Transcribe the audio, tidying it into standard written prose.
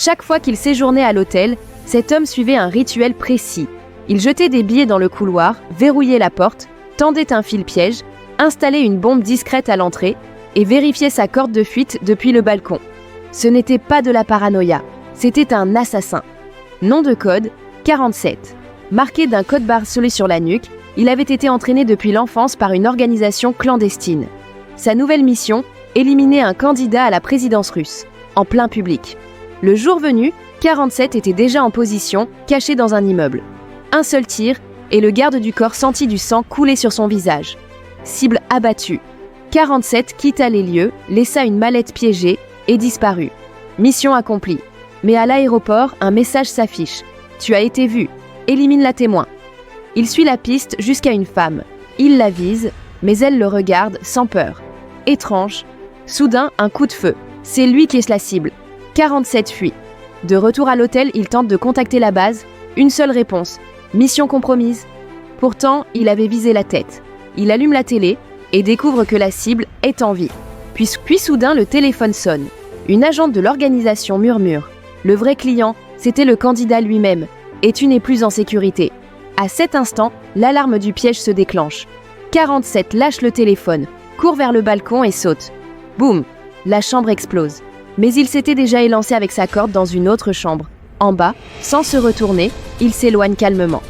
Chaque fois qu'il séjournait à l'hôtel, cet homme suivait un rituel précis. Il jetait des billets dans le couloir, verrouillait la porte, tendait un fil piège, installait une bombe discrète à l'entrée et vérifiait sa corde de fuite depuis le balcon. Ce n'était pas de la paranoïa, c'était un assassin. Nom de code, 47. Marqué d'un code bariolé sur la nuque, il avait été entraîné depuis l'enfance par une organisation clandestine. Sa nouvelle mission, éliminer un candidat à la présidence russe, en plein public. Le jour venu, 47 était déjà en position, caché dans un immeuble. Un seul tir, et le garde du corps sentit du sang couler sur son visage. Cible abattue. 47 quitta les lieux, laissa une mallette piégée et disparut. Mission accomplie. Mais à l'aéroport, un message s'affiche. Tu as été vu. Élimine la témoin. Il suit la piste jusqu'à une femme. Il la vise, mais elle le regarde sans peur. Étrange. Soudain, un coup de feu. C'est lui qui est la cible. 47 fuit. De retour à l'hôtel, il tente de contacter la base. Une seule réponse. Mission compromise. Pourtant, il avait visé la tête. Il allume la télé et découvre que la cible est en vie. Puis soudain, le téléphone sonne. Une agente de l'organisation murmure. Le vrai client, c'était le candidat lui-même. Et tu n'es plus en sécurité. À cet instant, l'alarme du piège se déclenche. 47 lâche le téléphone, court vers le balcon et saute. Boum! La chambre explose. Mais il s'était déjà élancé avec sa corde dans une autre chambre. En bas, sans se retourner, il s'éloigne calmement.